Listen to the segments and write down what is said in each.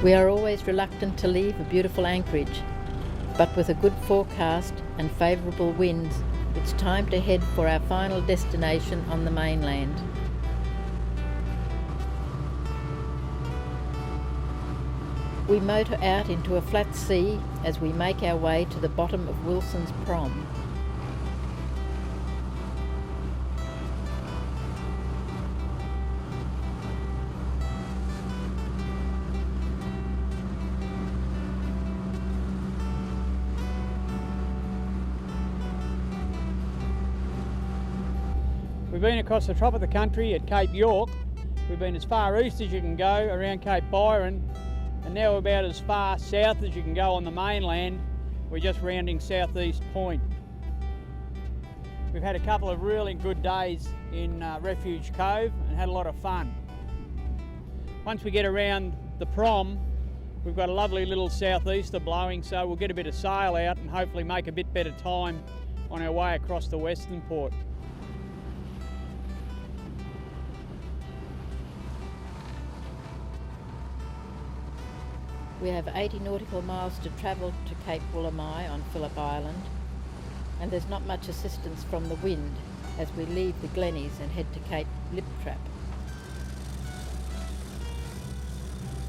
We are always reluctant to leave a beautiful anchorage, but with a good forecast and favourable winds, it's time to head for our final destination on the mainland. We motor out into a flat sea as we make our way to the bottom of Wilson's Prom. We've been across the top of the country at Cape York. We've been as far east as you can go around Cape Byron, and now we're about as far south as you can go on the mainland. We're just rounding Southeast Point. We've had a couple of really good days in Refuge Cove and had a lot of fun. Once we get around the Prom, we've got a lovely little southeaster blowing, so we'll get a bit of sail out and hopefully make a bit better time on our way across the western port. We have 80 nautical miles to travel to Cape Woolamai on Phillip Island, and there's not much assistance from the wind as we leave the Glennies and head to Cape Liptrap.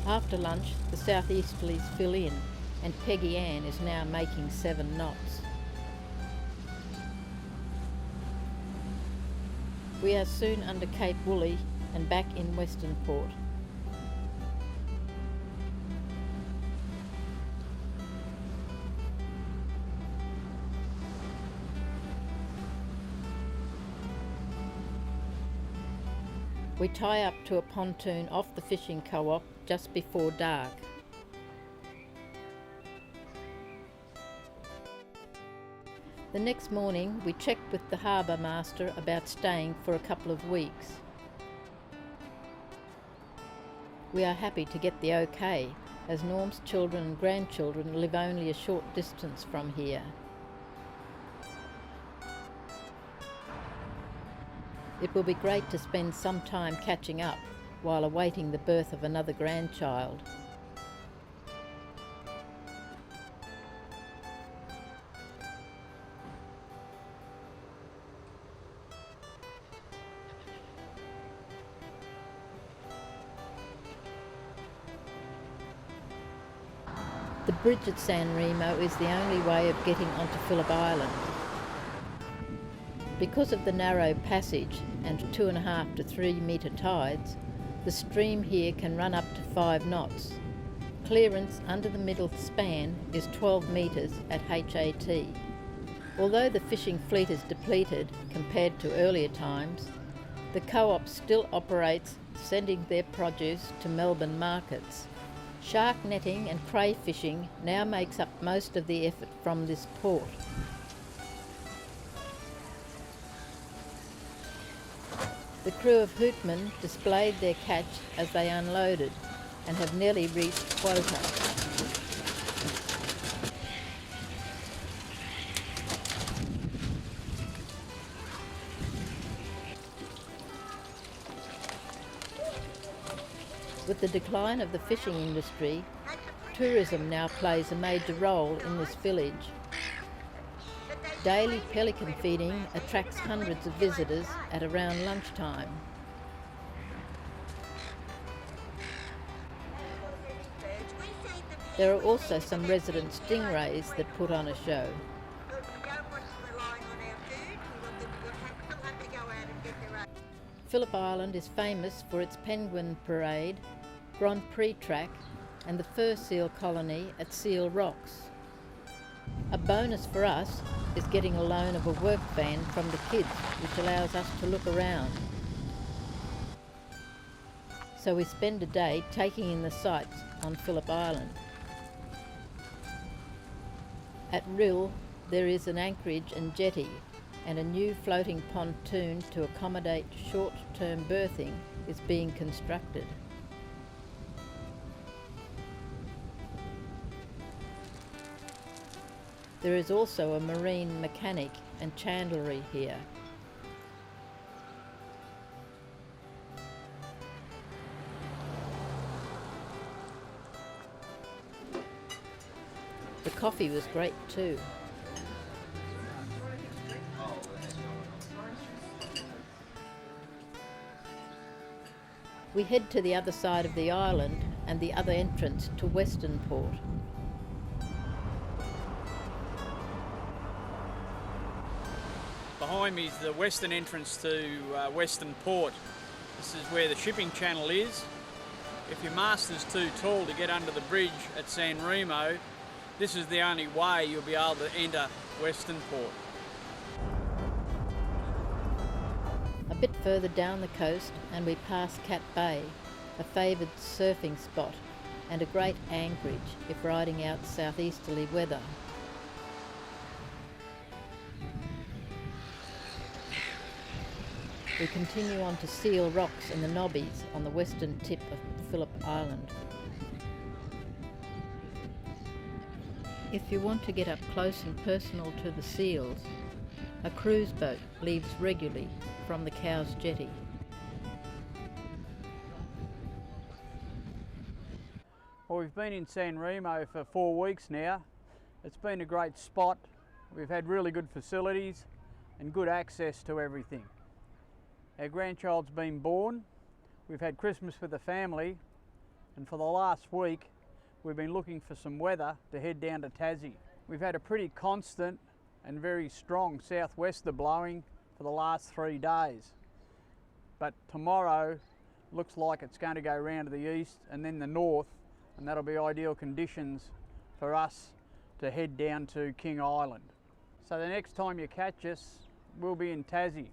After lunch, the southeasterlies fill in, and Peggy Ann is now making 7 knots. We are soon under Cape Woolly and back in Western Port. We tie up to a pontoon off the fishing co-op just before dark. The next morning we checked with the harbour master about staying for a couple of weeks. We are happy to get the okay, as Norm's children and grandchildren live only a short distance from here. It will be great to spend some time catching up while awaiting the birth of another grandchild. The bridge at San Remo is the only way of getting onto Phillip Island. Because of the narrow passage and 2.5 to 3 metre tides, the stream here can run up to 5 knots. Clearance under the middle span is 12 metres at HAT. Although the fishing fleet is depleted compared to earlier times, the co-op still operates, sending their produce to Melbourne markets. Shark netting and crayfishing now makes up most of the effort from this port. The crew of Hootman displayed their catch as they unloaded and have nearly reached quota. With the decline of the fishing industry, tourism now plays a major role in this village. Daily pelican feeding attracts hundreds of visitors at around lunchtime. There are also some resident stingrays that put on a show. Phillip Island is famous for its penguin parade, Grand Prix track, and the fur seal colony at Seal Rocks. A bonus for us is getting a loan of a work van from the kids, which allows us to look around. So we spend a day taking in the sights on Phillip Island. At Rill, there is an anchorage and jetty, and a new floating pontoon to accommodate short-term berthing is being constructed. There is also a marine mechanic and chandlery here. coffee was great too. We head to the other side of the island and the other entrance to Western Port. Behind me is the western entrance to Western Port. This is where the shipping channel is. If your master's too tall to get under the bridge at San Remo, this is the only way you'll be able to enter Western Port. A bit further down the coast and we pass Cat Bay, a favoured surfing spot and a great anchorage if riding out southeasterly weather. We continue on to Seal Rocks in the Nobbies on the western tip of Phillip Island. If you want to get up close and personal to the seals, a cruise boat leaves regularly from the Cowes jetty. Well, we've been in San Remo for 4 weeks now. It's been a great spot. We've had really good facilities and good access to everything. Our grandchild's been born, we've had Christmas with the family, and for the last week we've been looking for some weather to head down to Tassie. We've had a pretty constant and very strong southwester blowing for the last 3 days. But tomorrow looks like it's going to go round to the east and then the north, and that'll be ideal conditions for us to head down to King Island. So the next time you catch us, we'll be in Tassie.